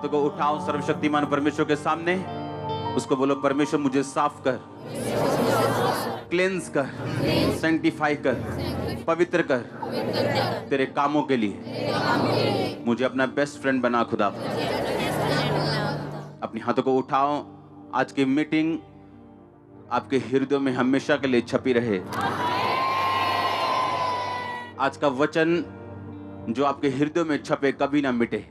हाथों को उठाओ सर्वशक्तिमान परमेश्वर के सामने, उसको बोलो परमेश्वर मुझे साफ कर, क्लेंस कर, सैंक्टिफाई कर, पवित्र कर तेरे कामों के लिए। मुझे अपना बेस्ट फ्रेंड बना खुदा। अपने हाथों को उठाओ। आज की मीटिंग आपके हृदय में हमेशा के लिए छपी रहे। आज का वचन जो आपके हृदय में छपे कभी ना मिटे।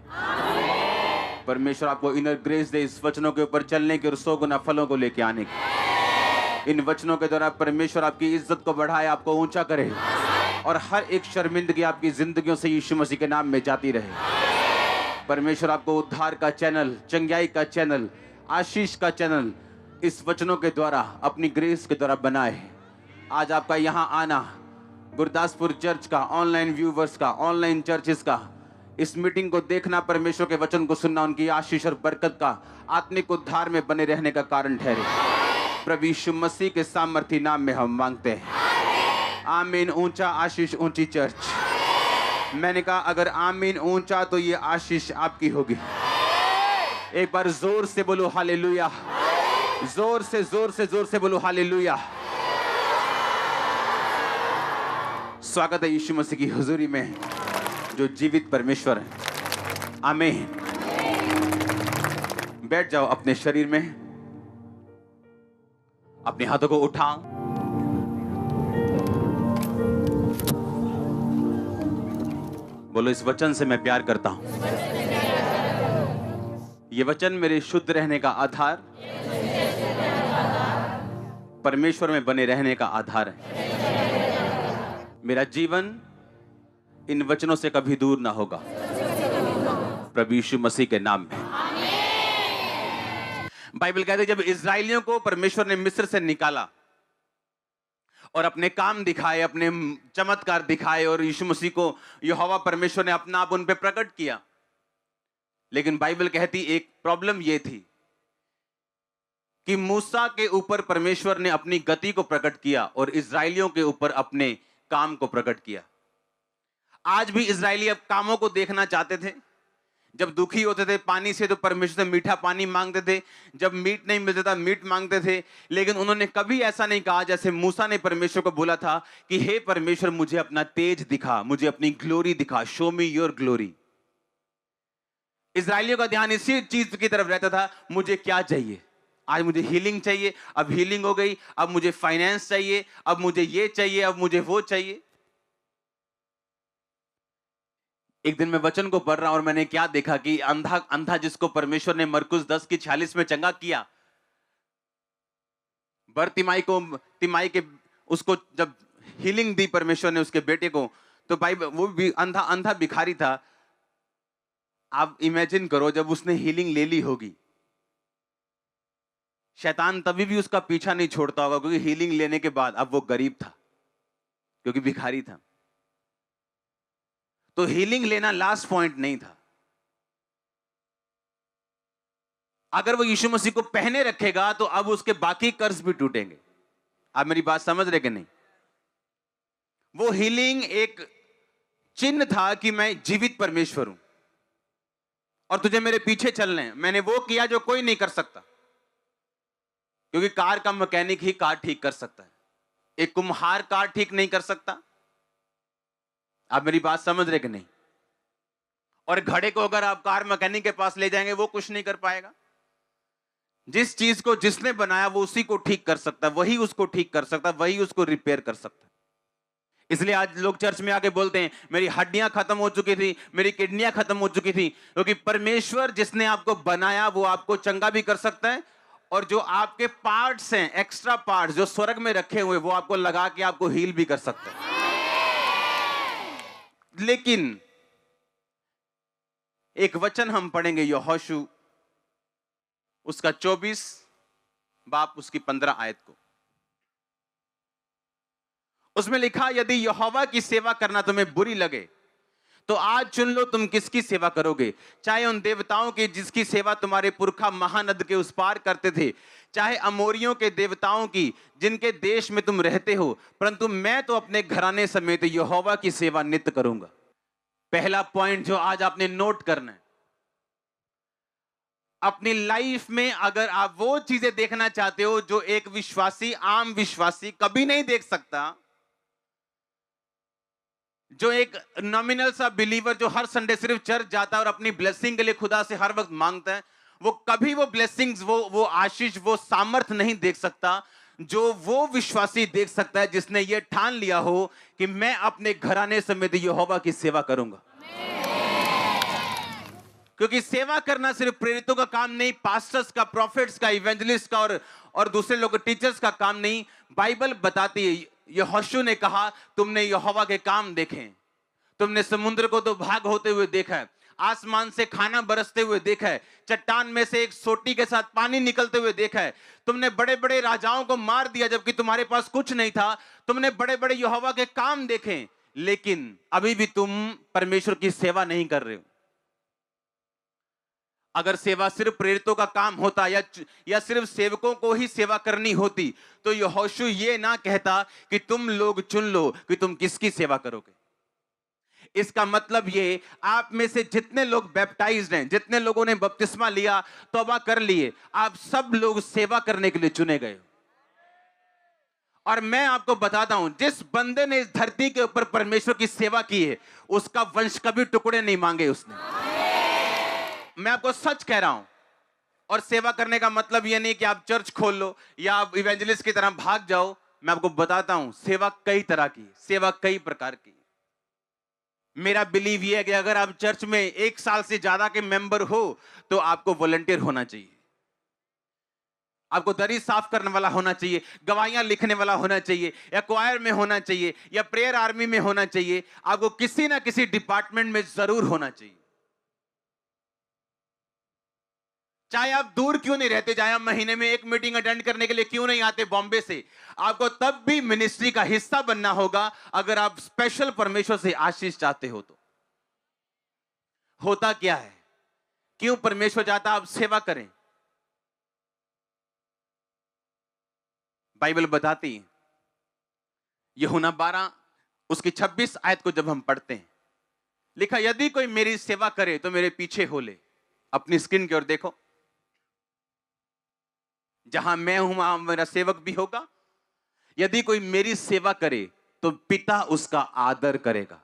परमेश्वर आपको इनर ग्रेस दे इस वचनों के ऊपर चलने के और 100 गुना फलों को लेके आने की। इन वचनों के द्वारा परमेश्वर आपकी इज्जत को बढ़ाए, आपको ऊंचा करे और हर एक शर्मिंदगी आपकी जिंदगियों से यीशु मसीह के नाम में जाती रहे। परमेश्वर आपको उद्धार का चैनल, चंगाई का चैनल, आशीष का चैनल इस वचनों के द्वारा, अपनी ग्रेस के द्वारा बनाए। आज आपका यहाँ आना, गुरदासपुर चर्च का, ऑनलाइन व्यूवर्स का, ऑनलाइन चर्चेस का, इस मीटिंग को देखना, परमेश्वर के वचन को सुनना, उनकी आशीष और बरकत का, आत्मिक उद्धार में बने रहने का कारण ठहरे। प्रभु यीशु मसीह के सामर्थी नाम में हम मांगते हैं, आमीन। ऊंचा आशीष, ऊंची चर्च। मैंने कहा अगर आमीन ऊंचा तो ये आशीष आपकी होगी। एक बार जोर से बोलो हालेलुया, जोर से जोर से जोर से बोलो हालेलुया। स्वागत है यीशु मसीह की हुजूरी में जो जीवित परमेश्वर है। आमीन। बैठ जाओ अपने शरीर में, अपने हाथों को उठाओ। बोलो इस वचन से मैं प्यार करता हूं। ये वचन मेरे शुद्ध रहने का आधार, परमेश्वर में बने रहने का आधार है। मेरा जीवन इन वचनों से कभी दूर ना होगा, प्रभु यीशु मसीह के नाम में। बाइबल कहते है जब इस्राएलियों को परमेश्वर ने मिस्र से निकाला और अपने काम दिखाए, अपने चमत्कार दिखाए और यीशु मसीह को यहोवा परमेश्वर ने अपना आप उन पे प्रकट किया, लेकिन बाइबल कहती एक प्रॉब्लम ये थी कि मूसा के ऊपर परमेश्वर ने अपनी गति को प्रकट किया और इस्राएलियों के ऊपर अपने काम को प्रकट किया। आज भी इस्राएली अब कामों को देखना चाहते थे। जब दुखी होते थे पानी से तो परमेश्वर से मीठा पानी मांगते थे, जब मीट नहीं मिलता था मीट मांगते थे, लेकिन उन्होंने कभी ऐसा नहीं कहा जैसे मूसा ने परमेश्वर को बोला था कि हे परमेश्वर मुझे अपना तेज दिखा, मुझे अपनी ग्लोरी दिखा, शो मी योर ग्लोरी। इस्राएलियों का ध्यान इसी चीज की तरफ रहता था, मुझे क्या चाहिए, आज मुझे हीलिंग चाहिए, अब हीलिंग हो गई, अब मुझे फाइनेंस चाहिए, अब मुझे ये चाहिए, अब मुझे वो चाहिए। एक दिन मैं वचन को पढ़ रहा और मैंने क्या देखा कि अंधा जिसको परमेश्वर ने मरकुस 10:46 में चंगा किया, तिमाई के उसको जब हीलिंग दी परमेश्वर ने उसके बेटे को, तो भाई वो भी अंधा भिखारी था। आप इमेजिन करो जब उसने हीलिंग ले ली होगी, शैतान तभी भी उसका पीछा नहीं छोड़ता होगा, क्योंकि हीलिंग लेने के बाद अब वो गरीब था, क्योंकि भिखारी था। तो हीलिंग लेना लास्ट पॉइंट नहीं था। अगर वो यीशु मसीह को पहने रखेगा तो अब उसके बाकी कर्ज भी टूटेंगे। आप मेरी बात समझ रहे कि नहीं? वो हीलिंग एक चिन्ह था कि मैं जीवित परमेश्वर हूं और तुझे मेरे पीछे चलना है। मैंने वो किया जो कोई नहीं कर सकता, क्योंकि कार का मैकेनिक ही कार ठीक कर सकता है, एक कुम्हार कार ठीक नहीं कर सकता। आप मेरी बात समझ रहे कि नहीं? और घड़े को अगर आप कार मैकेनिक के पास ले जाएंगे वो कुछ नहीं कर पाएगा। जिस चीज को जिसने बनाया वो उसी को ठीक कर सकता है, वही उसको ठीक कर सकता है, वही उसको रिपेयर कर सकता है। इसलिए आज लोग चर्च में आके बोलते हैं मेरी हड्डियां खत्म हो चुकी थी, मेरी किडनियां खत्म हो चुकी थी, क्योंकि परमेश्वर जिसने आपको बनाया वो आपको चंगा भी कर सकता है, और जो आपके पार्ट्स हैं, एक्स्ट्रा पार्ट्स जो स्वर्ग में रखे हुए, वो आपको लगा के आपको हील भी कर सकता है। लेकिन एक वचन हम पढ़ेंगे यहोशू उसका 24 बाब उसकी 15 आयत को। उसमें लिखा, यदि यहोवा की सेवा करना तुम्हें बुरी लगे तो आज चुन लो तुम किसकी सेवा करोगे, चाहे उन देवताओं की जिसकी सेवा तुम्हारे पुरखा महानद के उस पार करते थे, चाहे अमोरियों के देवताओं की जिनके देश में तुम रहते हो, परंतु मैं तो अपने घराने समेत यहोवा की सेवा नित्य करूंगा। पहला पॉइंट जो आज आपने नोट करना है, अपनी लाइफ में अगर आप वो चीजें देखना चाहते हो जो एक विश्वासी, आम विश्वासी कभी नहीं देख सकता, जो एक नॉमिनल सा बिलीवर जो हर संडे सिर्फ चर्च जाता है और अपनी ब्लेसिंग के लिए खुदा से हर वक्त मांगता है, वो कभी वो ब्लेसिंग्स, वो आशीष, वो सामर्थ नहीं देख सकता जो वो विश्वासी देख सकता है जिसने ये ठान लिया हो कि मैं अपने घराने समेत यहोवा की सेवा करूंगा। क्योंकि सेवा करना सिर्फ प्रेरितों का काम नहीं, पास्टर्स का, प्रॉफिट्स का, इवेंजलिस्ट का और दूसरे लोग टीचर्स का काम नहीं। बाइबल बताती है, यहोशू ने कहा तुमने यहोवा के काम देखे, तुमने समुद्र को तो भाग होते हुए देखा है, आसमान से खाना बरसते हुए देखा है, चट्टान में से एक सोटी के साथ पानी निकलते हुए देखा है, तुमने बड़े बड़े राजाओं को मार दिया जबकि तुम्हारे पास कुछ नहीं था, तुमने बड़े बड़े यहोवा के काम देखे, लेकिन अभी भी तुम परमेश्वर की सेवा नहीं कर रहे हो। अगर सेवा सिर्फ प्रेरितों का काम होता या सिर्फ सेवकों को ही सेवा करनी होती तो यहोशू ये ना कहता कि तुम लोग चुन लो कि तुम किसकी सेवा करोगे। इसका मतलब ये, आप में से जितने लोग बैप्टाइज्ड हैं, जितने लोगों ने बपतिस्मा लिया, तौबा कर लिए, आप सब लोग सेवा करने के लिए चुने गए। और मैं आपको बताता हूं, जिस बंदे ने इस धरती के ऊपर परमेश्वर की सेवा की है उसका वंश कभी टुकड़े नहीं मांगे उसने। मैं आपको सच कह रहा हूं। और सेवा करने का मतलब यह नहीं कि आप चर्च खोल लो या आप इवेंजलिस्ट की तरह भाग जाओ। मैं आपको बताता हूं, सेवा कई तरह की, सेवा कई प्रकार की। मेरा बिलीव यह है कि अगर आप चर्च में 1 साल से ज्यादा के मेंबर हो तो आपको वॉलंटियर होना चाहिए, आपको दरी साफ करने वाला होना चाहिए, गवाहियां लिखने वाला होना चाहिए, या क्वायर में होना चाहिए, या प्रेयर आर्मी में होना चाहिए। आपको किसी ना किसी डिपार्टमेंट में जरूर होना चाहिए। चाहे आप दूर क्यों नहीं रहते, चाहे आप महीने में 1 मीटिंग अटेंड करने के लिए क्यों नहीं आते बॉम्बे से, आपको तब भी मिनिस्ट्री का हिस्सा बनना होगा अगर आप स्पेशल परमेश्वर से आशीष चाहते हो तो। होता क्या है, क्यों परमेश्वर चाहता आप सेवा करें? बाइबल बताती है, यूहन्ना 12 उसकी 26 आयत को जब हम पढ़ते हैं, लिखा, यदि कोई मेरी सेवा करे तो मेरे पीछे हो ले। अपनी स्क्रीन की ओर देखो, जहां मैं हूं वहां मेरा सेवक भी होगा। यदि कोई मेरी सेवा करे तो पिता उसका आदर करेगा।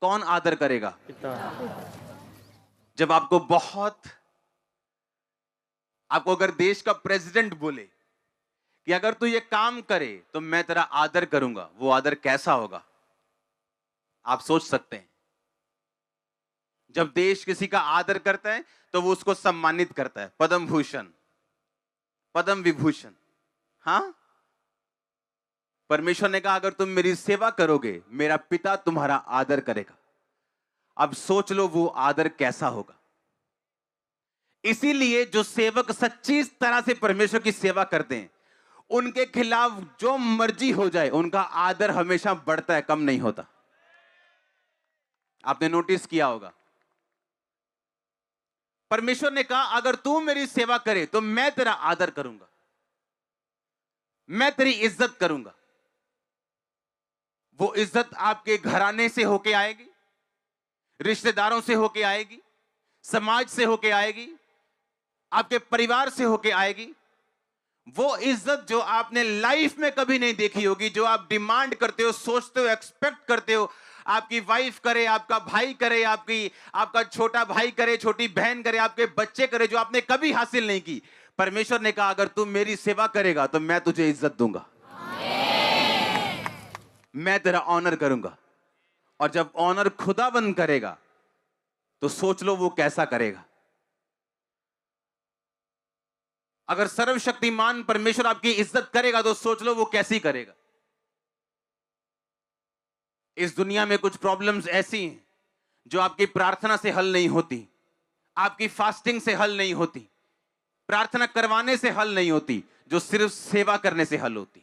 कौन आदर करेगा? पिता। जब आपको अगर देश का प्रेसिडेंट बोले कि अगर तू ये काम करे तो मैं तेरा आदर करूंगा, वो आदर कैसा होगा आप सोच सकते हैं। जब देश किसी का आदर करता है तो वो उसको सम्मानित करता है, पद्म भूषण, पद्म विभूषण। हां, परमेश्वर ने कहा अगर तुम मेरी सेवा करोगे मेरा पिता तुम्हारा आदर करेगा। अब सोच लो वो आदर कैसा होगा। इसीलिए जो सेवक सच्ची तरह से परमेश्वर की सेवा करते हैं उनके खिलाफ जो मर्जी हो जाए उनका आदर हमेशा बढ़ता है, कम नहीं होता। आपने नोटिस किया होगा। परमेश्वर ने कहा अगर तू मेरी सेवा करे तो मैं तेरा आदर करूंगा, मैं तेरी इज्जत करूंगा। वो इज्जत आपके घराने से होके आएगी, रिश्तेदारों से होके आएगी, समाज से होके आएगी, आपके परिवार से होके आएगी। वो इज्जत जो आपने लाइफ में कभी नहीं देखी होगी, जो आप डिमांड करते हो, सोचते हो, एक्सपेक्ट करते हो, आपकी वाइफ करे, आपका भाई करे, आपका छोटा भाई करे, छोटी बहन करे, आपके बच्चे करे, जो आपने कभी हासिल नहीं की। परमेश्वर ने कहा अगर तू मेरी सेवा करेगा तो मैं तुझे इज्जत दूंगा, मैं तेरा ऑनर करूंगा। और जब ऑनर खुदाबंद करेगा तो सोच लो वो कैसा करेगा। अगर सर्वशक्तिमान परमेश्वर आपकी इज्जत करेगा तो सोच लो वो कैसी करेगा। इस दुनिया में कुछ प्रॉब्लम्स ऐसी हैं जो आपकी प्रार्थना से हल नहीं होती, आपकी फास्टिंग से हल नहीं होती, प्रार्थना करवाने से हल नहीं होती, जो सिर्फ सेवा करने से हल होती।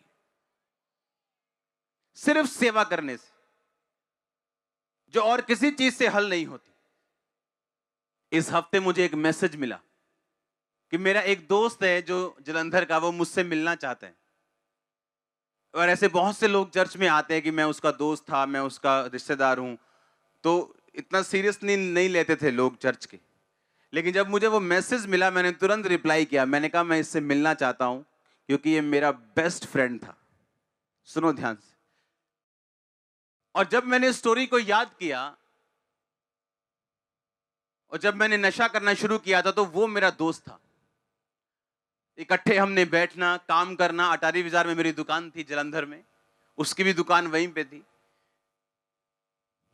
सिर्फ सेवा करने से, जो और किसी चीज से हल नहीं होती। इस हफ्ते मुझे एक मैसेज मिला कि मेरा एक दोस्त है जो जलंधर का, वो मुझसे मिलना चाहते हैं। और ऐसे बहुत से लोग चर्च में आते हैं कि मैं उसका दोस्त था, मैं उसका रिश्तेदार हूं, तो इतना सीरियसली नहीं लेते थे लोग चर्च के। लेकिन जब मुझे वो मैसेज मिला मैंने तुरंत रिप्लाई किया। मैंने कहा मैं इससे मिलना चाहता हूं क्योंकि ये मेरा बेस्ट फ्रेंड था। सुनो ध्यान से। और जब मैंने स्टोरी को याद किया और जब मैंने नशा करना शुरू किया था तो वो मेरा दोस्त था। इकट्ठे हमने बैठना, काम करना। अटारी बाजार में मेरी दुकान थी जलंधर में, उसकी भी दुकान वहीं पे थी।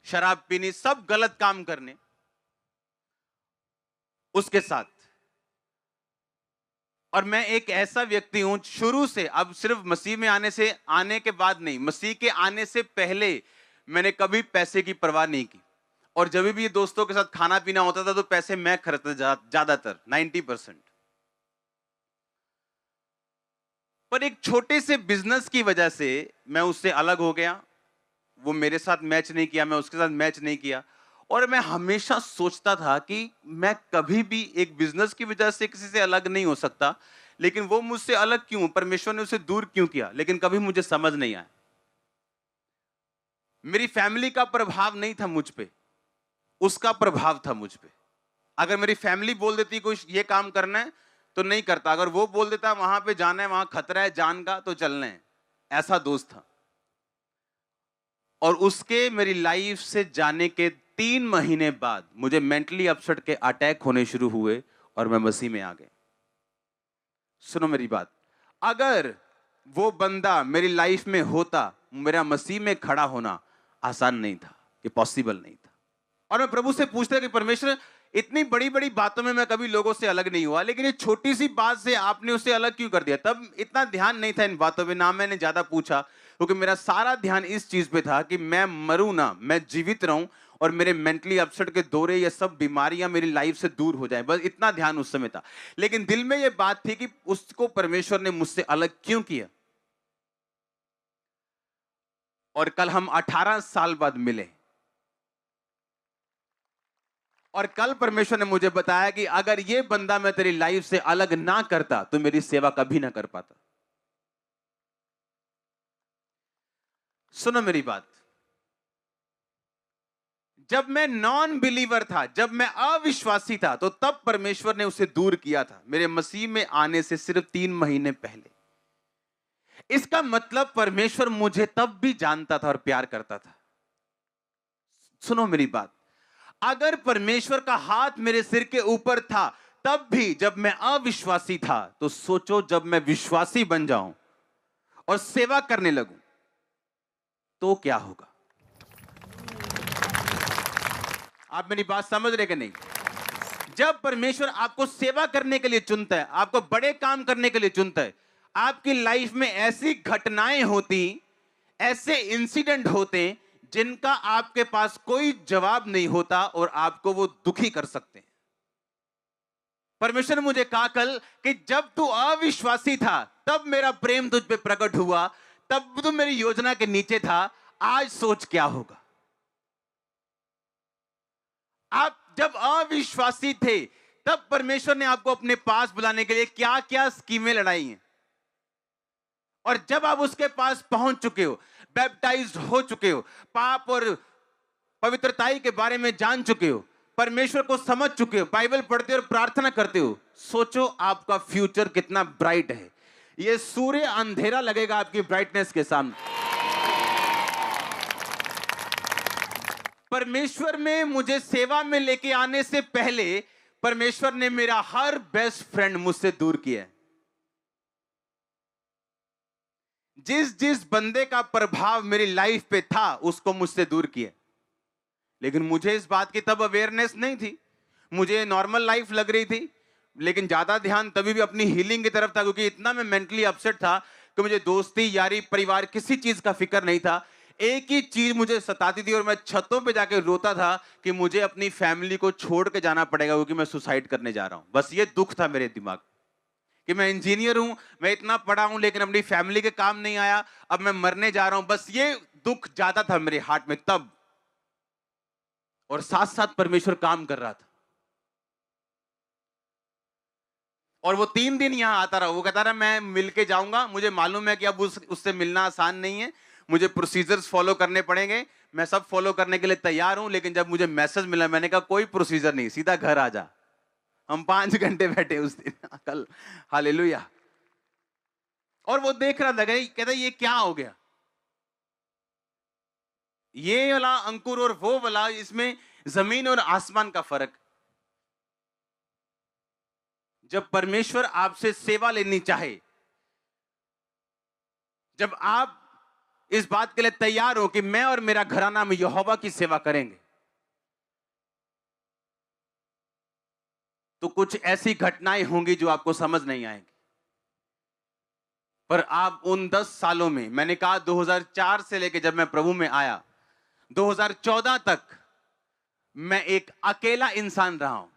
शराब पीनी, सब गलत काम करने उसके साथ। और मैं एक ऐसा व्यक्ति हूं शुरू से, अब सिर्फ मसीह में आने के बाद नहीं, मसीह के आने से पहले मैंने कभी पैसे की परवाह नहीं की। और जब भी दोस्तों के साथ खाना पीना होता था तो पैसे मैं खर्चता ज्यादातर 90%। पर एक छोटे से बिजनेस की वजह से मैं उससे अलग हो गया। वो मेरे साथ मैच नहीं किया, मैं उसके साथ मैच नहीं किया। और मैं हमेशा सोचता था कि मैं कभी भी एक बिजनेस की वजह से किसी से अलग नहीं हो सकता, लेकिन वो मुझसे अलग क्यों, परमेश्वर ने उसे दूर क्यों किया, लेकिन कभी मुझे समझ नहीं आया। मेरी फैमिली का प्रभाव नहीं था मुझ पे, उसका प्रभाव था मुझ पे। अगर मेरी फैमिली बोल देती कुछ ये काम करना है तो नहीं करता, अगर वो बोल देता वहां पे जाना है, वहां खतरा है जान का, तो चलना है। ऐसा दोस्त था। और उसके मेरी लाइफ से जाने के 3 महीने बाद मुझे मेंटली अपसेट के अटैक होने शुरू हुए और मैं मसीह में आ गया। सुनो मेरी बात, अगर वो बंदा मेरी लाइफ में होता, मेरा मसीह में खड़ा होना आसान नहीं था, ये पॉसिबल नहीं था। और मैं प्रभु से पूछता कि परमेश्वर, इतनी बड़ी बड़ी बातों में मैं कभी लोगों से अलग नहीं हुआ, लेकिन ये छोटी सी बात से आपने उससे अलग क्यों कर दिया। तब इतना ध्यान नहीं था इन बातों में, ना मैंने ज्यादा पूछा, क्योंकि मेरा सारा ध्यान इस चीज पे था कि मैं मरूं ना, मैं जीवित रहूं और मेरे मेंटली अपसेट के दौरे, ये सब बीमारियां मेरी लाइफ से दूर हो जाए, बस इतना ध्यान उस समय था। लेकिन दिल में ये बात थी कि उसको परमेश्वर ने मुझसे अलग क्यों किया। और कल हम 18 साल बाद मिले और कल परमेश्वर ने मुझे बताया कि अगर ये बंदा मैं तेरी लाइफ से अलग ना करता तो मेरी सेवा कभी ना कर पाता। सुनो मेरी बात, जब मैं नॉन बिलीवर था, जब मैं अविश्वासी था, तो तब परमेश्वर ने उसे दूर किया था, मेरे मसीह में आने से सिर्फ 3 महीने पहले। इसका मतलब परमेश्वर मुझे तब भी जानता था और प्यार करता था। सुनो मेरी बात, अगर परमेश्वर का हाथ मेरे सिर के ऊपर था तब भी जब मैं अविश्वासी था, तो सोचो जब मैं विश्वासी बन जाऊं और सेवा करने लगूं तो क्या होगा। आप मेरी बात समझ रहे कि नहीं। जब परमेश्वर आपको सेवा करने के लिए चुनता है, आपको बड़े काम करने के लिए चुनता है, आपकी लाइफ में ऐसी घटनाएं होती, ऐसे इंसिडेंट होते जिनका आपके पास कोई जवाब नहीं होता और आपको वो दुखी कर सकते हैं। परमेश्वर ने मुझे कहा कल कि जब तू अविश्वासी था तब मेरा प्रेम तुझ पे प्रकट हुआ, तब तू मेरी योजना के नीचे था, आज सोच क्या होगा। आप जब अविश्वासी थे तब परमेश्वर ने आपको अपने पास बुलाने के लिए क्या क्या स्कीमें लड़ाई हैं, और जब आप उसके पास पहुंच चुके हो, बैप्टाइज्ड हो चुके हो, पाप और पवित्रताई के बारे में जान चुके हो, परमेश्वर को समझ चुके हो, बाइबल पढ़ते और प्रार्थना करते हो, सोचो आपका फ्यूचर कितना ब्राइट है। ये सूर्य अंधेरा लगेगा आपकी ब्राइटनेस के सामने। परमेश्वर में मुझे सेवा में लेके आने से पहले परमेश्वर ने मेरा हर बेस्ट फ्रेंड मुझसे दूर किया है। जिस जिस बंदे का प्रभाव मेरी लाइफ पे था उसको मुझसे दूर किया। लेकिन मुझे इस बात की तब अवेयरनेस नहीं थी, मुझे नॉर्मल लाइफ लग रही थी, लेकिन ज्यादा ध्यान तभी भी अपनी हीलिंग की तरफ था, क्योंकि इतना मैं मेंटली अपसेट था कि मुझे दोस्ती, यारी, परिवार, किसी चीज का फिक्र नहीं था। एक ही चीज मुझे सताती थी और मैं छतों पे जाके रोता था कि मुझे अपनी फैमिली को छोड़ के जाना पड़ेगा क्योंकि मैं सुसाइड करने जा रहा हूं। बस ये दुख था मेरे दिमाग कि मैं इंजीनियर हूं, मैं इतना पढ़ा हूं, लेकिन अपनी फैमिली के काम नहीं आया, अब मैं मरने जा रहा हूं। बस ये दुख ज्यादा था मेरे हार्ट में तब, और साथ साथ परमेश्वर काम कर रहा था। और वो 3 दिन यहां आता रहा, वो कहता रहा मैं मिलके जाऊंगा, मुझे मालूम है कि अब उससे मिलना आसान नहीं है, मुझे प्रोसीजर्स फॉलो करने पड़ेंगे, मैं सब फॉलो करने के लिए तैयार हूं। लेकिन जब मुझे मैसेज मिला, मैंने कहा कोई प्रोसीजर नहीं, सीधा घर आ जा। हम 5 घंटे बैठे उस दिन कल, हालेलुया। और वो देख रहा था, कहता ये क्या हो गया, ये वाला अंकुर और वो वाला, इसमें जमीन और आसमान का फर्क। जब परमेश्वर आपसे सेवा लेनी चाहे, जब आप इस बात के लिए तैयार हो कि मैं और मेरा घराना में यहोवा की सेवा करेंगे, तो कुछ ऐसी घटनाएं होंगी जो आपको समझ नहीं आएंगी। पर आप उन 10 सालों में, मैंने कहा 2004 से लेकर जब मैं प्रभु में आया 2014 तक, मैं एक अकेला इंसान रहा हूं।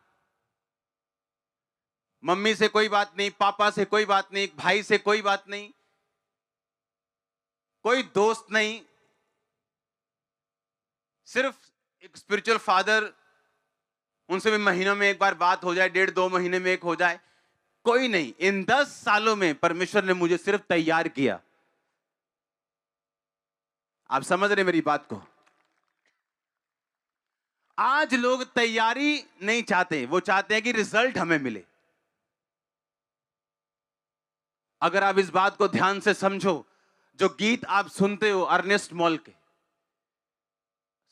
मम्मी से कोई बात नहीं, पापा से कोई बात नहीं, भाई से कोई बात नहीं, कोई दोस्त नहीं, सिर्फ एक स्पिरिचुअल फादर, उनसे भी महीनों में एक बार बात हो जाए, 1.5-2 महीने में एक हो जाए, कोई नहीं। इन 10 सालों में परमेश्वर ने मुझे सिर्फ तैयार किया। आप समझ रहे मेरी बात को? आज लोग तैयारी नहीं चाहते, वो चाहते हैं कि रिजल्ट हमें मिले। अगर आप इस बात को ध्यान से समझो, जो गीत आप सुनते हो अर्नेस्ट मॉल के,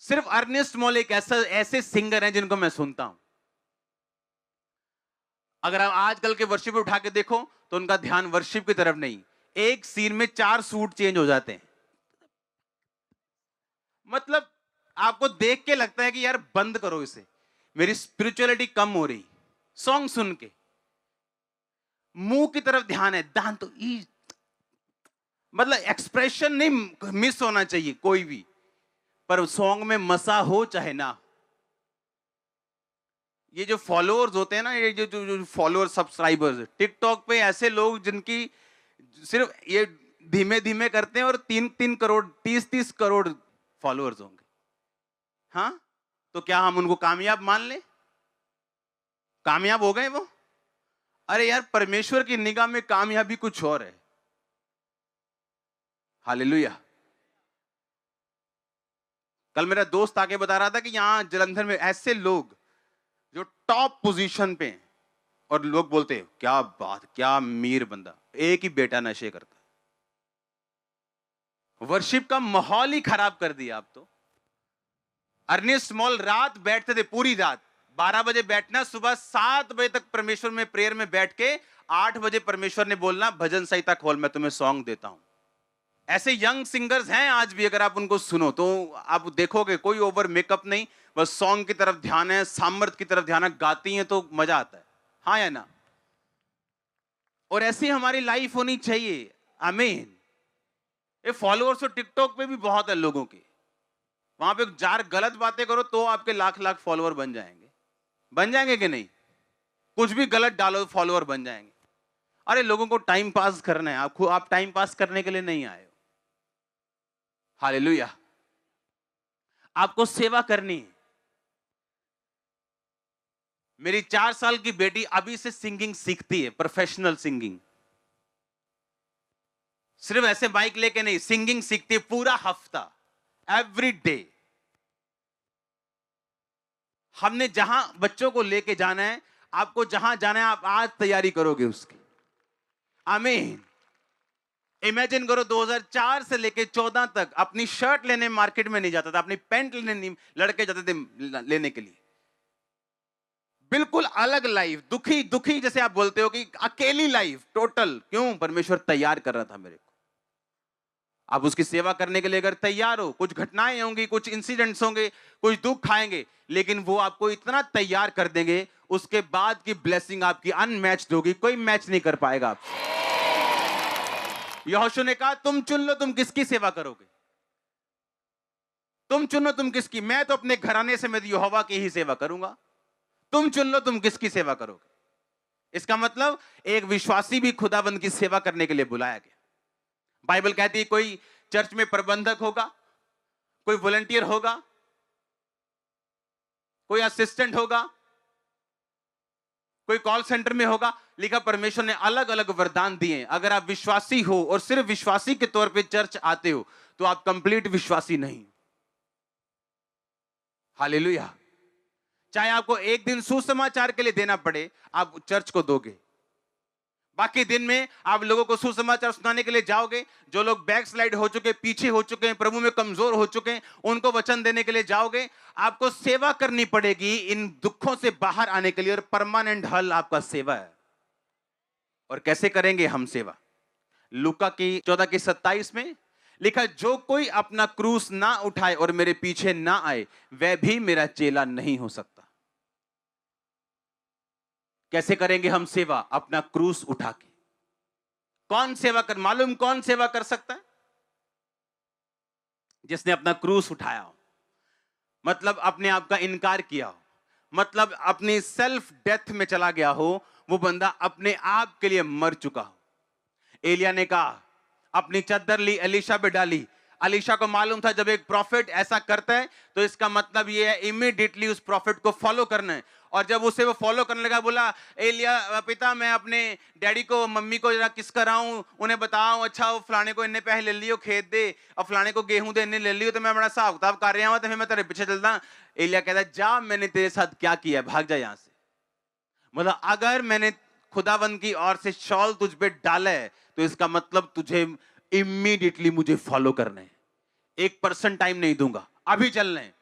सिर्फ अर्नेस्ट मॉल एक ऐसे सिंगर हैं जिनको मैं सुनता हूं। अगर आप आजकल के वर्शिप उठा के देखो तो उनका ध्यान वर्शिप की तरफ नहीं, एक सीन में 4 सूट चेंज हो जाते हैं। मतलब आपको देख के लगता है कि यार बंद करो इसे, मेरी स्पिरिचुअलिटी कम हो रही सॉन्ग सुन के। मुंह की तरफ ध्यान है, दान तो मतलब एक्सप्रेशन नहीं मिस होना चाहिए कोई भी, पर सॉन्ग में मसा हो चाहे ना। ये जो फॉलोअर्स होते हैं ना, ये जो फॉलोअर सब्सक्राइबर्स टिकटॉक पे, ऐसे लोग जिनकी सिर्फ ये धीमे धीमे करते हैं और 3-3 करोड़ 30-30 करोड़ फॉलोअर्स होंगे। हाँ, तो क्या हम उनको कामयाब मान लें? कामयाब हो गए वो? अरे यार, परमेश्वर की निगाह में कामयाबी कुछ और है। हालेलुया। कल मेरा दोस्त आके बता रहा था कि यहां जलंधर में ऐसे लोग जो टॉप पोजीशन पे हैं, और लोग बोलते हैं क्या बात, क्या अमीर बंदा, एक ही बेटा नशे करता है। वर्शिप का माहौल ही खराब कर दिया आप तो। अर्नेस्ट मॉल रात बैठते थे, पूरी रात 12 बजे बैठना, सुबह 7 बजे तक परमेश्वर में प्रेयर में बैठ के 8 बजे परमेश्वर ने बोलना भजन संहिता खोल, मैं तुम्हें सॉन्ग देता हूं। ऐसे यंग सिंगर्स हैं आज भी, अगर आप उनको सुनो तो आप देखोगे कोई ओवर मेकअप नहीं, बस सॉन्ग की तरफ ध्यान है, सामर्थ की तरफ ध्यान है, गाती हैं तो मजा आता है। हाँ या ना? और ऐसी हमारी लाइफ होनी चाहिए। आमीन। ये फॉलोअर्स तो टिकटॉक पे भी बहुत है लोगों के, वहां पे जार गलत बातें करो तो आपके लाख लाख फॉलोअर बन जाएंगे। बन जाएंगे कि नहीं? कुछ भी गलत डालो फॉलोअर बन जाएंगे। अरे लोगों को टाइम पास करना है, आप टाइम पास करने के लिए नहीं आए हो। हालेलुया। आपको सेवा करनी है। मेरी 4 साल की बेटी अभी से सिंगिंग सीखती है, प्रोफेशनल सिंगिंग। सिर्फ ऐसे माइक लेके नहीं, सिंगिंग सीखती है पूरा हफ्ता, एवरी डे। हमने जहां बच्चों को लेके जाना है, आपको जहां जाना है, आप आज तैयारी करोगे उसकी। आमीन। इमेजिन करो 2004 से लेके 14 तक अपनी शर्ट लेने मार्केट में नहीं जाता था, अपनी पैंट लेने नहीं लड़के जाते थे लेने के लिए। बिल्कुल अलग लाइफ, दुखी दुखी जैसे आप बोलते हो कि अकेली लाइफ टोटल। क्यों? परमेश्वर तैयार कर रहा था मेरे को। आप उसकी सेवा करने के लिए अगर तैयार हो, कुछ घटनाएं होंगी, कुछ इंसिडेंट्स होंगे, कुछ दुख खाएंगे, लेकिन वो आपको इतना तैयार कर देंगे, उसके बाद की ब्लेसिंग आपकी अनमैच्ड होगी, कोई मैच नहीं कर पाएगा आपसे। यहोशू ने कहा तुम चुन लो तुम किसकी सेवा करोगे, तुम चुनो तुम किसकी। मैं तो अपने घराने से मैं यहोवा की ही सेवा करूंगा, तुम चुन लो तुम किसकी सेवा करोगे। इसका मतलब एक विश्वासी भी खुदाबंद की सेवा करने के लिए बुलाया गया। बाइबल कहती है कोई चर्च में प्रबंधक होगा, कोई वॉलंटियर होगा, कोई असिस्टेंट होगा, कोई कॉल सेंटर में होगा। लिखा परमेश्वर ने अलग अलग वरदान दिए। अगर आप विश्वासी हो और सिर्फ विश्वासी के तौर पे चर्च आते हो तो आप कंप्लीट विश्वासी नहीं। हालेलुया। चाहे आपको एक दिन सुसमाचार के लिए देना पड़े, आप चर्च को दोगे। बाकी दिन में आप लोगों को सुसमाचार सुनाने के लिए जाओगे। जो लोग बैकस्लाइड हो चुके, पीछे हो चुके हैं, प्रभु में कमजोर हो चुके हैं, उनको वचन देने के लिए जाओगे। आपको सेवा करनी पड़ेगी इन दुखों से बाहर आने के लिए, और परमानेंट हल आपका सेवा है। और कैसे करेंगे हम सेवा? लूका की 14:27 में लिखा, जो कोई अपना क्रूस ना उठाए और मेरे पीछे ना आए, वह भी मेरा चेला नहीं हो सकता। कैसे करेंगे हम सेवा? अपना क्रूस उठा के। कौन सेवा कर, मालूम कौन सेवा कर सकता है? जिसने अपना क्रूस उठाया हो, मतलब अपने आप का इनकार किया हो, मतलब अपनी सेल्फ डेथ में चला गया हो, वो बंदा अपने आप के लिए मर चुका हो। एलिया ने कहा, अपनी चद्दर ली, एलीशा पे डाली। एलीशा को मालूम था जब एक प्रॉफिट ऐसा करता है तो इसका मतलब ये है इमीडिएटली उस प्रॉफिट को फॉलो करना है। और जब उसे वो फॉलो करने लगा, बोला, एलिया पिता, मैं अपने डैडी को, मम्मी को जरा किस कराऊं, उन्हें बताऊं, अच्छा वो फलाने को इन्ने पैसे ले लियो खेत दे, और फलाने को गेहूं दे इन्ने ले लियो, तो मैं बड़ा हिसाब किताब कर रहा हूं, तो फिर मैं तेरे पीछे चलता। एलिया कहता, जा, मैंने तेरे साथ क्या किया, भाग जा यहां से। मतलब अगर मैंने खुदावंद की ओर से शॉल तुझ पे डाला है तो इसका मतलब तुझे इमीडिएटली मुझे फॉलो करना है। 1% टाइम नहीं दूंगा, अभी चलना है।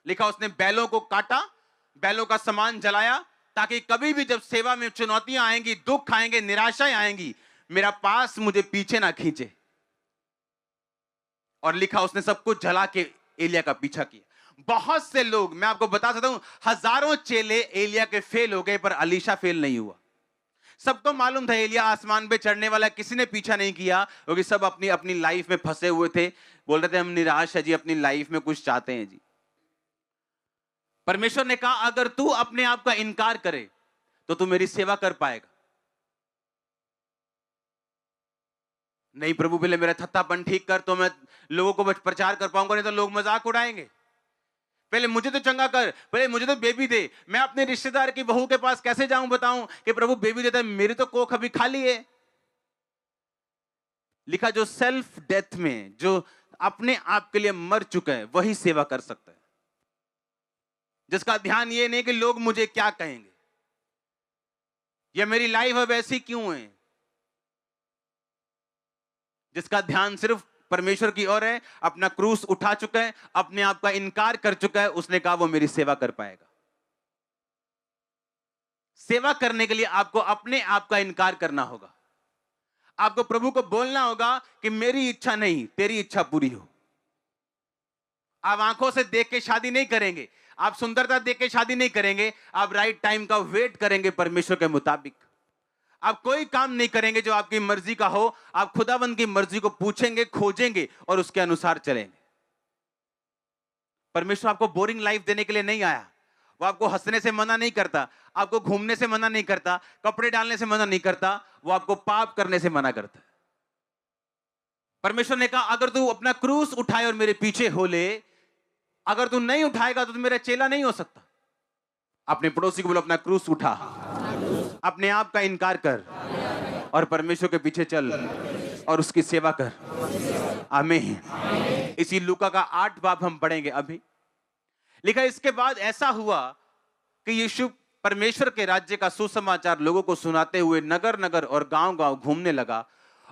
लिखा, उसने बैलों को काटा, बैलों का सामान जलाया, ताकि कभी भी जब सेवा में चुनौतियां आएंगी, दुख आएंगे, निराशाएं आएंगी, मेरा पास मुझे पीछे ना खींचे। और लिखा, उसने सब कुछ जला के एलिया का पीछा किया। बहुत से लोग, मैं आपको बता सकता हूं, हजारों चेले एलिया के फेल हो गए, पर एलीशा फेल नहीं हुआ। सबको मालूम था एलिया आसमान पे चढ़ने वाला, किसी ने पीछा नहीं किया, क्योंकि सब अपनी अपनी लाइफ में फंसे हुए थे। बोल रहे थे, हम निराश है जी, अपनी लाइफ में कुछ चाहते हैं जी। परमेश्वर ने कहा, अगर तू अपने आप का इनकार करे तो तू मेरी सेवा कर पाएगा। नहीं प्रभु, पहले मेरा थत्थापन ठीक कर तो मैं लोगों को प्रचार कर पाऊंगा, नहीं तो लोग मजाक उड़ाएंगे। पहले मुझे तो चंगा कर, पहले मुझे तो बेबी दे। मैं अपने रिश्तेदार की बहू के पास कैसे जाऊं, बताऊं कि प्रभु बेबी देता है, मेरी तो कोख अभी खाली है। लिखा, जो सेल्फ डेथ में, जो अपने आप के लिए मर चुका है, वही सेवा कर सकता है। जिसका ध्यान ये नहीं कि लोग मुझे क्या कहेंगे, या मेरी लाइफ अब ऐसी क्यों है। जिसका ध्यान सिर्फ परमेश्वर की ओर है, अपना क्रूस उठा चुका है, अपने आप का इनकार कर चुका है, उसने कहा वो मेरी सेवा कर पाएगा। सेवा करने के लिए आपको अपने आप का इनकार करना होगा। आपको प्रभु को बोलना होगा कि मेरी इच्छा नहीं, तेरी इच्छा पूरी हो। आप आंखों से देख के शादी नहीं करेंगे, आप सुंदरता देख के शादी नहीं करेंगे, आप राइट टाइम का वेट करेंगे परमेश्वर के मुताबिक। आप कोई काम नहीं करेंगे जो आपकी मर्जी का हो, आप खुदावंद की मर्जी को पूछेंगे, खोजेंगे और उसके अनुसार चलेंगे। परमेश्वर आपको बोरिंग लाइफ देने के लिए नहीं आया। वो आपको हंसने से मना नहीं करता, आपको घूमने से मना नहीं करता, कपड़े डालने से मना नहीं करता, वो आपको पाप करने से मना करता है। परमेश्वर ने कहा, अगर तू अपना क्रूस उठाए और मेरे पीछे हो ले, अगर तू नहीं उठाएगा तो तू मेरा चेला नहीं हो सकता। अपने पड़ोसी को बोलो, अपना क्रूस उठा, अपने आप का इनकार कर और परमेश्वर के पीछे चल और उसकी सेवा कर। आमीन। इसी लूका का 8 बाब हम पढ़ेंगे अभी। लिखा, इसके बाद ऐसा हुआ कि यीशु परमेश्वर के राज्य का सुसमाचार लोगों को सुनाते हुए नगर नगर और गांव गांव घूमने लगा,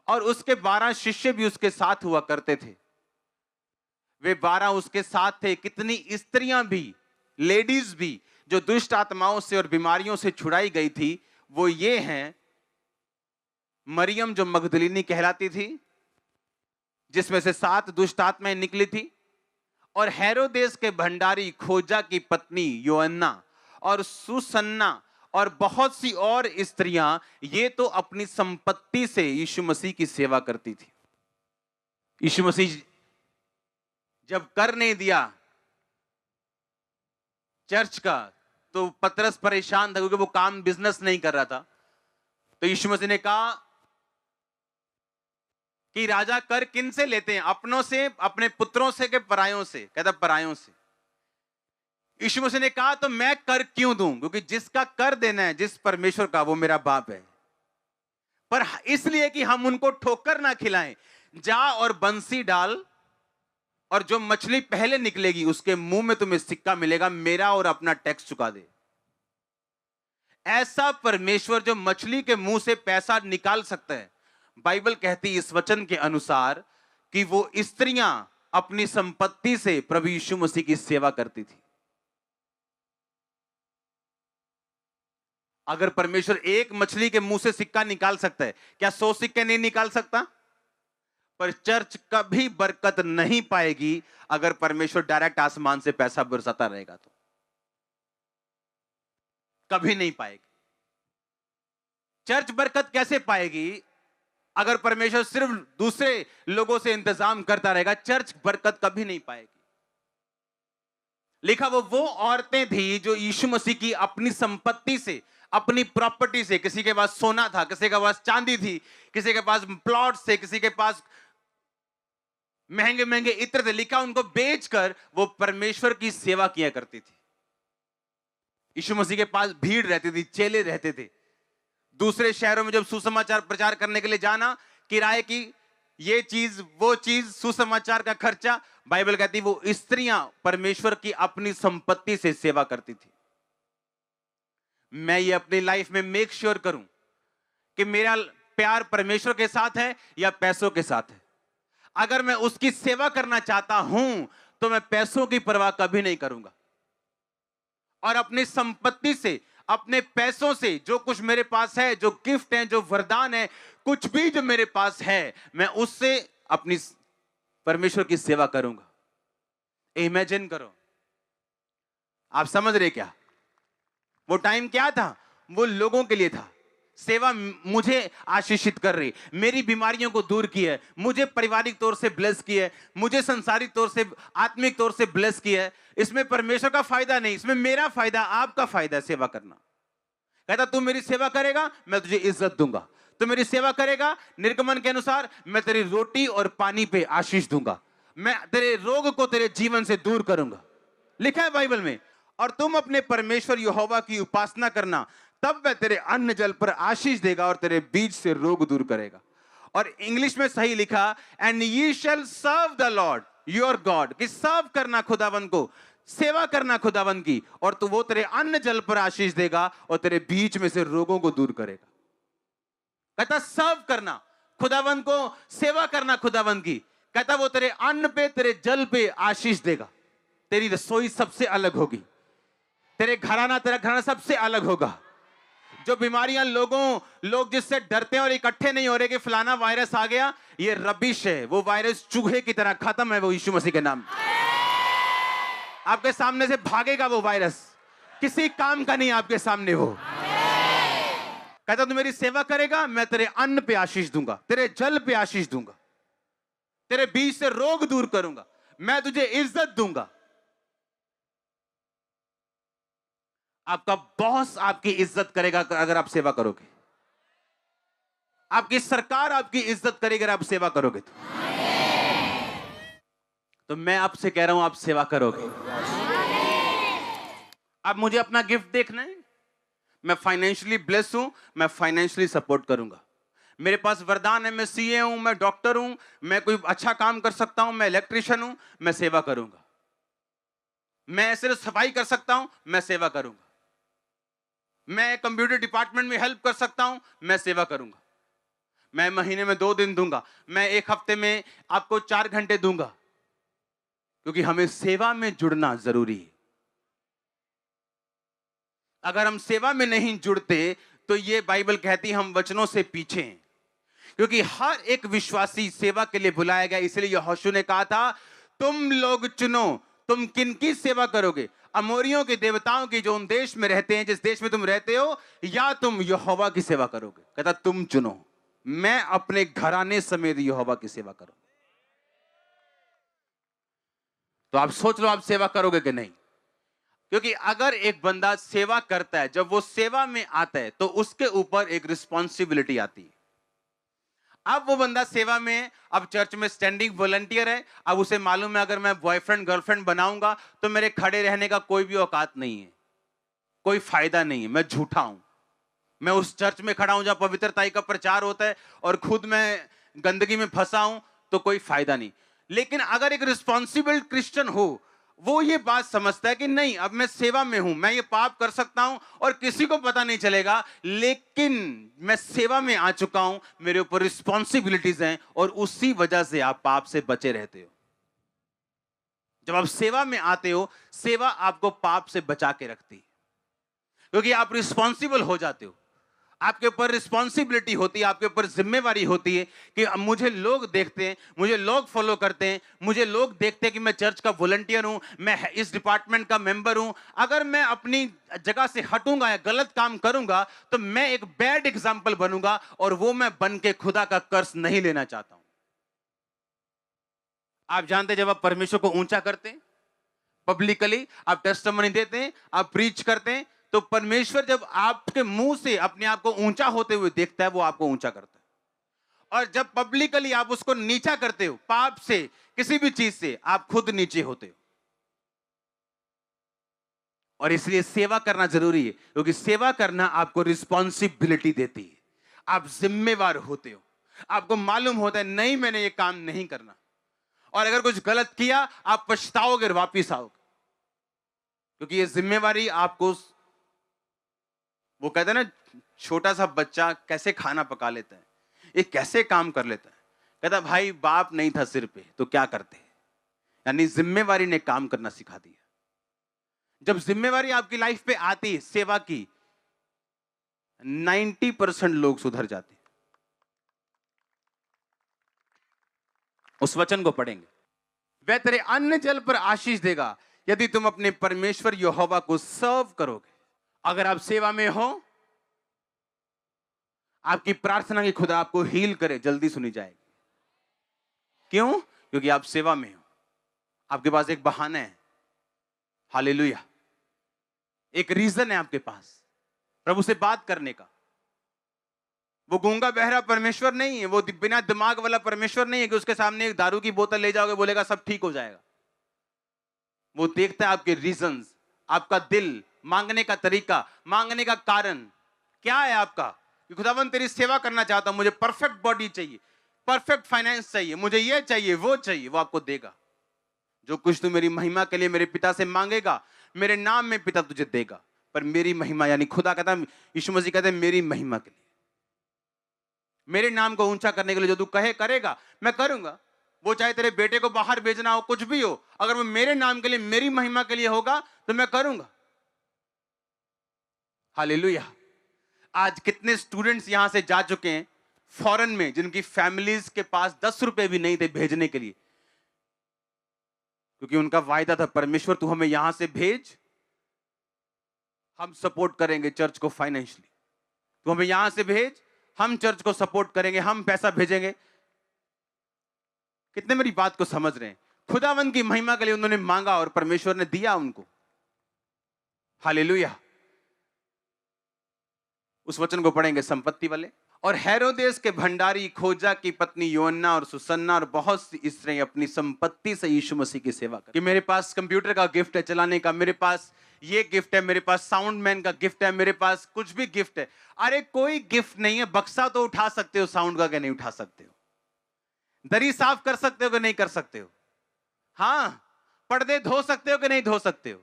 और उसके 12 शिष्य भी उसके साथ हुआ करते थे। वे 12 उसके साथ थे। कितनी स्त्रियां भी, लेडीज भी, जो दुष्ट आत्माओं से और बीमारियों से छुड़ाई गई थी, वो ये हैं, मरियम जो मगदलिनी कहलाती थी, जिसमें से 7 दुष्ट आत्माएं निकली थी, और हेरोदेस के भंडारी खोजा की पत्नी योअन्ना, और सुसन्ना, और बहुत सी और स्त्रियां, ये तो अपनी संपत्ति से यीशु मसीह की सेवा करती थी। यीशु मसीह जब कर नहीं दिया चर्च का, तो पतरस परेशान था, क्योंकि वो काम बिजनेस नहीं कर रहा था। तो यीशु मसीह ने कहा कि राजा कर किन से लेते हैं, अपनों से, अपने पुत्रों से, के परायों से? कहता परायों से। यीशु मसीह ने कहा, तो मैं कर क्यों दूं, क्योंकि जिसका कर देना है, जिस परमेश्वर का, वो मेरा बाप है। पर इसलिए कि हम उनको ठोकर ना खिलाएं, जा और बंसी डाल और जो मछली पहले निकलेगी उसके मुंह में तुम्हें सिक्का मिलेगा, मेरा और अपना टैक्स चुका दे। ऐसा परमेश्वर जो मछली के मुंह से पैसा निकाल सकता है, बाइबल कहती है इस वचन के अनुसार कि वो स्त्रियां अपनी संपत्ति से प्रभु यीशु मसीह की सेवा करती थी। अगर परमेश्वर एक मछली के मुंह से सिक्का निकाल सकता है, क्या 100 सिक्के नहीं निकाल सकता? पर चर्च कभी बरकत नहीं पाएगी अगर परमेश्वर डायरेक्ट आसमान से पैसा बरसाता रहेगा तो कभी नहीं पाएगी। चर्च बरकत कैसे पाएगी? अगर परमेश्वर सिर्फ दूसरे लोगों से इंतजाम करता रहेगा, चर्च बरकत कभी नहीं पाएगी। लिखा वो औरतें थी जो यीशु मसीह की अपनी संपत्ति से, अपनी प्रॉपर्टी से, किसी के पास सोना था, किसी के पास चांदी थी, किसी के पास प्लॉट से, किसी के पास महंगे महंगे इत्र थे, लिखा उनको बेचकर वो परमेश्वर की सेवा किया करती थी। यीशु मसीह के पास भीड़ रहती थी, चेले रहते थे। दूसरे शहरों में जब सुसमाचार प्रचार करने के लिए जाना, किराए की ये चीज वो चीज, सुसमाचार का खर्चा, बाइबल कहती वो स्त्रियां परमेश्वर की अपनी संपत्ति से सेवा करती थी। मैं ये अपनी लाइफ में मेक श्योर करूं कि मेरा प्यार परमेश्वर के साथ है या पैसों के साथ है। अगर मैं उसकी सेवा करना चाहता हूं तो मैं पैसों की परवाह कभी नहीं करूंगा और अपनी संपत्ति से, अपने पैसों से, जो कुछ मेरे पास है, जो गिफ्ट है, जो वरदान है, कुछ भी जो मेरे पास है, मैं उससे अपनी परमेश्वर की सेवा करूंगा। इमेजिन करो, आप समझ रहे क्या? वो टाइम क्या था? वो लोगों के लिए था। सेवा मुझे आशीषित कर रही, मेरी बीमारियों को दूर की है, मुझे पारिवारिक तौर से ब्लेस किया है, मुझे संसारिक तौर से, आत्मिक तौर से ब्लेस किया है। इसमें परमेश्वर का फायदा नहीं, इसमें मेरा फायदा, आपका फायदा है सेवा करना। कहता तू मेरी सेवा करेगा मैं तुझे इज्जत दूंगा, तू मेरी सेवा करेगा निर्गमन के अनुसार मैं तेरी रोटी और पानी पे आशीष दूंगा, मैं तेरे रोग को तेरे जीवन से दूर करूंगा, लिखा है बाइबल में। और तुम अपने परमेश्वर यहोवा की उपासना करना, तब वह तेरे अन्न जल पर आशीष देगा और तेरे बीच से रोग दूर करेगा। और इंग्लिश में सही लिखा, एंड ये shall serve the Lord your God, कि सर्व करना खुदावन को, सेवा करना खुदावन की, और तो वो तेरे अन्न जल पर आशीष देगा और तेरे बीच में से रोगों को दूर करेगा। कहता सर्व करना खुदावन को, सेवा करना खुदावन की। कहता वो तेरे अन्न पे, तेरे जल पे आशीष देगा। तेरी रसोई सबसे अलग होगी, तेरे घराना, तेरा घराना सबसे अलग होगा। जो बीमारियां लोग जिससे डरते हैं और इकट्ठे नहीं हो रहे कि फलाना वायरस आ गया, ये रबिश है। वो वायरस चूहे की तरह खत्म है, वो यीशु मसीह के नाम। आपके सामने से भागेगा वो वायरस, किसी काम का नहीं आपके सामने वो। कहता तू मेरी सेवा करेगा मैं तेरे अन्न पे आशीष दूंगा, तेरे जल पे आशीष दूंगा, तेरे बीच से रोग दूर करूंगा, मैं तुझे इज्जत दूंगा। आपका बॉस आपकी इज्जत करेगा अगर आप सेवा करोगे, आपकी सरकार आपकी इज्जत करेगी अगर आप सेवा करोगे। तो मैं आपसे कह रहा हूं आप सेवा करोगे। अब मुझे अपना गिफ्ट देखना है, मैं फाइनेंशियली ब्लेस हूं, मैं फाइनेंशियली सपोर्ट करूंगा। मेरे पास वरदान है, मैं सीए हूं, मैं डॉक्टर हूं, मैं कोई अच्छा काम कर सकता हूं, मैं इलेक्ट्रिशियन हूं, मैं सेवा करूंगा। मैं सिर्फ सफाई कर सकता हूं, मैं सेवा करूंगा। मैं कंप्यूटर डिपार्टमेंट में हेल्प कर सकता हूं, मैं सेवा करूंगा। मैं महीने में 2 दिन दूंगा, मैं 1 हफ्ते में आपको 4 घंटे दूंगा, क्योंकि हमें सेवा में जुड़ना जरूरी है। अगर हम सेवा में नहीं जुड़ते तो ये बाइबल कहती है हम वचनों से पीछे हैं, क्योंकि हर एक विश्वासी सेवा के लिए बुलाया गया। इसलिए यहोशू ने कहा था तुम लोग चुनो तुम किनकी सेवा करोगे, अमोरियों के देवताओं की जो उन देश में रहते हैं, जिस देश में तुम रहते हो, या तुम यहोवा की सेवा करोगे। कहता तुम चुनो, मैं अपने घराने समेत यहोवा की सेवा करूंगा। तो आप सोच लो आप सेवा करोगे कि नहीं, क्योंकि अगर एक बंदा सेवा करता है, जब वो सेवा में आता है तो उसके ऊपर एक रिस्पॉन्सिबिलिटी आती है। अब वो बंदा सेवा में, अब चर्च में स्टैंडिंग वॉलंटियर है, अब उसे मालूम है अगर मैं बॉयफ्रेंड गर्लफ्रेंड बनाऊंगा तो मेरे खड़े रहने का कोई भी औकात नहीं है, कोई फायदा नहीं है, मैं झूठा हूं। मैं उस चर्च में खड़ा हूं जहां पवित्रता का प्रचार होता है और खुद मैं गंदगी में फंसा हूं तो कोई फायदा नहीं। लेकिन अगर एक रिस्पॉन्सिबल क्रिश्चियन हो, वो ये बात समझता है कि नहीं, अब मैं सेवा में हूं, मैं ये पाप कर सकता हूं और किसी को पता नहीं चलेगा, लेकिन मैं सेवा में आ चुका हूं, मेरे ऊपर रिस्पॉन्सिबिलिटीज हैं, और उसी वजह से आप पाप से बचे रहते हो। जब आप सेवा में आते हो, सेवा आपको पाप से बचा के रखती है, क्योंकि आप रिस्पॉन्सिबल हो जाते हो, आपके ऊपर रिस्पॉन्सिबिलिटी होती है, आपके ऊपर जिम्मेवारी होती है कि अब मुझे लोग देखते हैं, मुझे लोग फॉलो करते हैं, मुझे लोग देखते हैं कि मैं चर्च का वॉलंटियर हूं, मैं इस डिपार्टमेंट का मेंबर हूं। अगर मैं अपनी जगह से हटूंगा या गलत काम करूंगा तो मैं एक बैड एग्जाम्पल बनूंगा, और वो मैं बन के खुदा का कर्ज नहीं लेना चाहता हूं। आप जानते हैं, जब आप परमेश्वर को ऊंचा करते हैं, पब्लिकली आप टेस्टिमनी देते हैं, आप प्रीच करते हैं, तो परमेश्वर जब आपके मुंह से अपने आप को ऊंचा होते हुए देखता है, वो आपको ऊंचा करता है। और जब पब्लिकली आप उसको नीचा करते हो, पाप से, किसी भी चीज से, आप खुद नीचे होते हो। और इसलिए सेवा करना जरूरी है, क्योंकि सेवा करना आपको रिस्पॉन्सिबिलिटी देती है, आप जिम्मेवार होते हो, आपको मालूम होता है नहीं, मैंने ये काम नहीं करना, और अगर कुछ गलत किया आप पछताओगे और वापिस आओगे, क्योंकि ये जिम्मेवारी आपको, वो कहते हैं ना, छोटा सा बच्चा कैसे खाना पका लेता है, ये कैसे काम कर लेता है, कहता भाई बाप नहीं था सिर पे तो क्या करते, यानी जिम्मेवारी ने काम करना सिखा दिया। जब जिम्मेवारी आपकी लाइफ पे आती है सेवा की, 90% लोग सुधर जाते हैं। उस वचन को पढ़ेंगे, वह तेरे अन्न जल पर आशीष देगा यदि तुम अपने परमेश्वर यहोवा को सर्व करोगे। अगर आप सेवा में हो, आपकी प्रार्थना की खुदा आपको हील करे जल्दी सुनी जाएगी। क्यों? क्योंकि आप सेवा में हो, आपके पास एक बहाना है, हालेलुया, एक रीजन है आपके पास प्रभु से बात करने का। वो गूंगा बहरा परमेश्वर नहीं है, वो बिना दिमाग वाला परमेश्वर नहीं है कि उसके सामने एक दारू की बोतल ले जाओगे बोलेगा सब ठीक हो जाएगा। वो देखता है आपके रीजंस, आपका दिल, मांगने का तरीका, मांगने का कारण क्या है आपका, कि खुदावन तेरी सेवा करना चाहता हूं, मुझे परफेक्ट बॉडी चाहिए, परफेक्ट फाइनेंस चाहिए, मुझे ये चाहिए वो चाहिए, वो आपको देगा। जो कुछ तू मेरी महिमा के लिए मेरे पिता से मांगेगा, मेरे नाम में पिता तुझे देगा। पर मेरी महिमा, यानी खुदा कहता है, यीशु मसीह कहते हैं मेरी महिमा के लिए, मेरे नाम को ऊंचा करने के लिए जो तू कहे करेगा मैं करूंगा। वो चाहे तेरे बेटे को बाहर भेजना हो, कुछ भी हो, अगर वो मेरे नाम के लिए, मेरी महिमा के लिए होगा तो मैं करूंगा। हालेलुया। आज कितने स्टूडेंट्स यहां से जा चुके हैं फॉरेन में, जिनकी फैमिलीज के पास 10 रुपए भी नहीं थे भेजने के लिए, क्योंकि उनका वायदा था परमेश्वर तू हमें यहां से भेज, हम सपोर्ट करेंगे चर्च को फाइनेंशियली, तू हमें यहां से भेज, हम चर्च को सपोर्ट करेंगे, हम पैसा भेजेंगे। कितने मेरी बात को समझ रहे हैं? खुदावन की महिमा के लिए उन्होंने मांगा और परमेश्वर ने दिया उनको। हालेलुया। उस वचन को पढ़ेंगे संपत्ति वाले। और हेरोदेस के भंडारी खोजा की पत्नी योन्ना और सुसन्ना और बहुत सी स्त्रियां अपनी संपत्ति से यीशु मसीह की सेवा कर, कि मेरे पास कंप्यूटर का गिफ्ट है चलाने का, मेरे पास ये गिफ्ट है, मेरे पास साउंड मैन का गिफ्ट है, मेरे पास कुछ भी गिफ्ट है। अरे कोई गिफ्ट नहीं है, बक्सा तो उठा सकते हो, साउंड का क्या नहीं उठा सकते हो? दरी साफ कर सकते हो कि नहीं कर सकते हो? हाँ, पर्दे धो सकते हो कि नहीं धो सकते हो?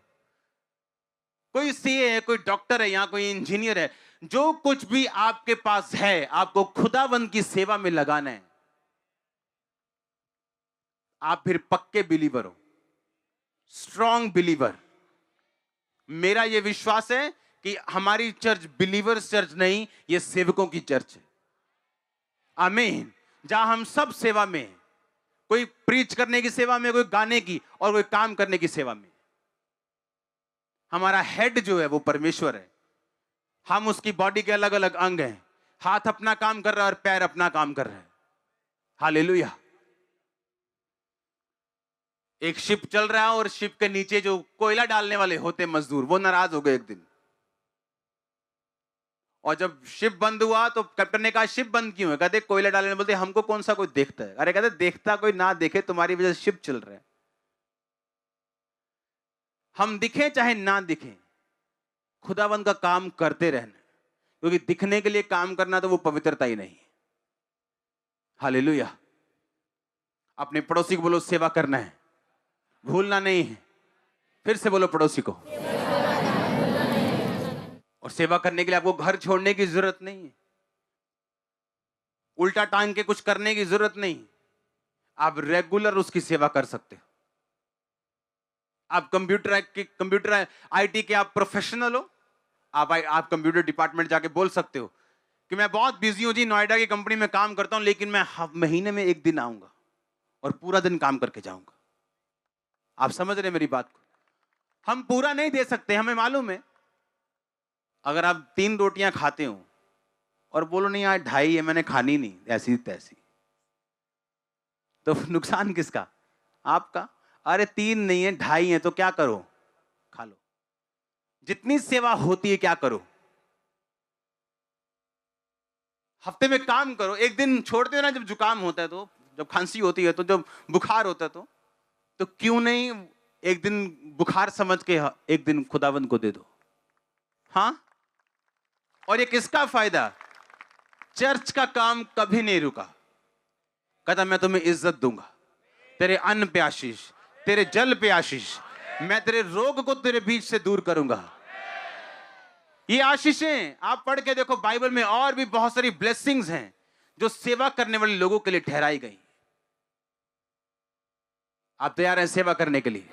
कोई सीए है, कोई डॉक्टर है, यहां कोई इंजीनियर है, जो कुछ भी आपके पास है आपको खुदावंद की सेवा में लगाना है। आप फिर पक्के बिलीवर हो, स्ट्रॉन्ग बिलीवर। मेरा यह विश्वास है कि हमारी चर्च बिलीवर्स चर्च नहीं, यह सेवकों की चर्च है। आमीन। जहां हम सब सेवा में हैं, कोई प्रीच करने की सेवा में, कोई गाने की, और कोई काम करने की सेवा में। हमारा हेड जो है वो परमेश्वर है, हम उसकी बॉडी के अलग अलग अंग हैं। हाथ अपना काम कर रहा है और पैर अपना काम कर रहा है। हालेलुया। एक शिप चल रहा है और शिप के नीचे जो कोयला डालने वाले होते मजदूर, वो नाराज हो गए एक दिन, और जब शिप बंद हुआ तो कैप्टन ने कहा शिप बंद क्यों है? कहते कोयला डालने, बोलते हमको कौन सा कोई देखता है। अरे कहते देखता कोई ना देखे, तुम्हारी वजह से शिप चल रहा है। हम दिखे चाहे ना दिखे, खुदावंद का काम करते रहना, क्योंकि दिखने के लिए काम करना तो वो पवित्रता ही नहीं। हालेलुया। अपने पड़ोसी को बोलो सेवा करना है, भूलना नहीं है। फिर से बोलो पड़ोसी को। और सेवा करने के लिए आपको घर छोड़ने की जरूरत नहीं है, उल्टा टांग के कुछ करने की जरूरत नहीं। आप रेगुलर उसकी सेवा कर सकते हो। आप कंप्यूटर आईटी के आप प्रोफेशनल हो, आप कंप्यूटर डिपार्टमेंट जाके बोल सकते हो कि मैं बहुत बिजी हूं जी, नोएडा की कंपनी में काम करता हूं, लेकिन मैं महीने में 1 दिन आऊंगा और पूरा दिन काम करके जाऊंगा। आप समझ रहे मेरी बात को? हम पूरा नहीं दे सकते, हमें मालूम है। अगर आप 3 रोटियां खाते हो और बोलो नहीं यार 2.5 है, मैंने खानी नहीं, ऐसी तैसी, तो नुकसान किसका? आपका। अरे 3 नहीं है 2.5 है, तो क्या करो? खा लो। जितनी सेवा होती है क्या करो? हफ्ते में काम करो। एक दिन छोड़ते हो ना, जब जुकाम होता है, तो जब खांसी होती है, तो जब बुखार होता है, तो क्यों नहीं एक दिन बुखार समझ के एक दिन खुदावंद को दे दो। हाँ, और ये किसका फायदा? चर्च का काम कभी नहीं रुका। कहता मैं तुम्हें इज्जत दूंगा, तेरे अन्न पे आशीष, तेरे जल पे आशीष, मैं तेरे रोग को तेरे बीच से दूर करूंगा। ये आशीषें आप पढ़ के देखो बाइबल में, और भी बहुत सारी ब्लेसिंग्स हैं जो सेवा करने वाले लोगों के लिए ठहराई गई। आप तैयार हैं सेवा करने के लिए?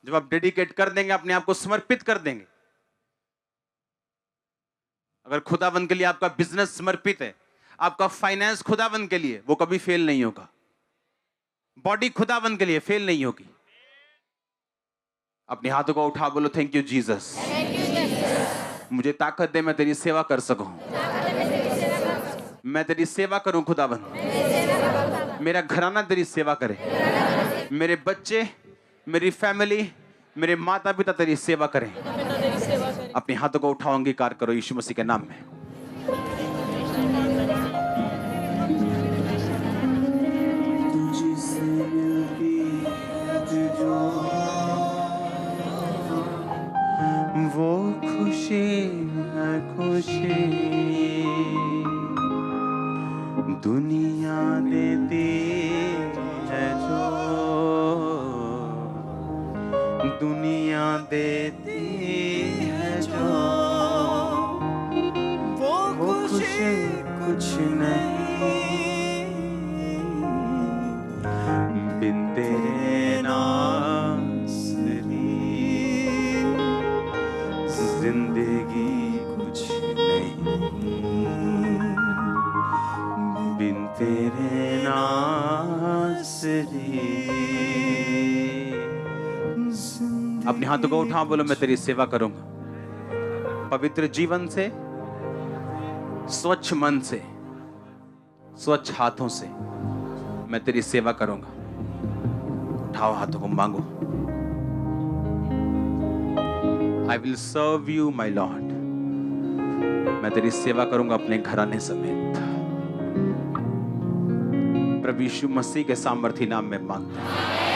जब आप डेडिकेट कर देंगे, अपने आप को समर्पित कर देंगे। अगर खुदावंद के लिए आपका बिजनेस समर्पित है, आपका फाइनेंस खुदावंद के लिए, वो कभी फेल नहीं होगा। बॉडी खुदावंद के लिए फेल नहीं होगी। अपने हाथों को उठा बोलो थैंक यू जीसस, मुझे ताकत दे मैं तेरी सेवा कर सकूं। मैं तेरी सेवा करूं खुदावंद, मेरा घराना तेरी सेवा करे, मेरे बच्चे, मेरी फैमिली, मेरे माता पिता तेरी सेवा करें। अपने हाथों को उठाओ, अंगीकार करो यीशु मसीह के नाम में। वो खुशी है खुशी दुनिया देती है, जो दुनिया देती है, जो वो खुशी कुछ नहीं बिन तेरे नासरी, जिंदगी कुछ नहीं बिन तेरे नासरी। अपने हाथों को उठा बोलो मैं तेरी सेवा करूंगा। पवित्र जीवन से, स्वच्छ मन से, स्वच्छ हाथों से मैं तेरी सेवा करूंगा। उठाओ हाथों को, मांगो। I will serve you, my Lord. मैं तेरी सेवा करूंगा अपने घराने समेत। प्रभु यीशु मसीह के सामर्थी नाम में मांगता हूं।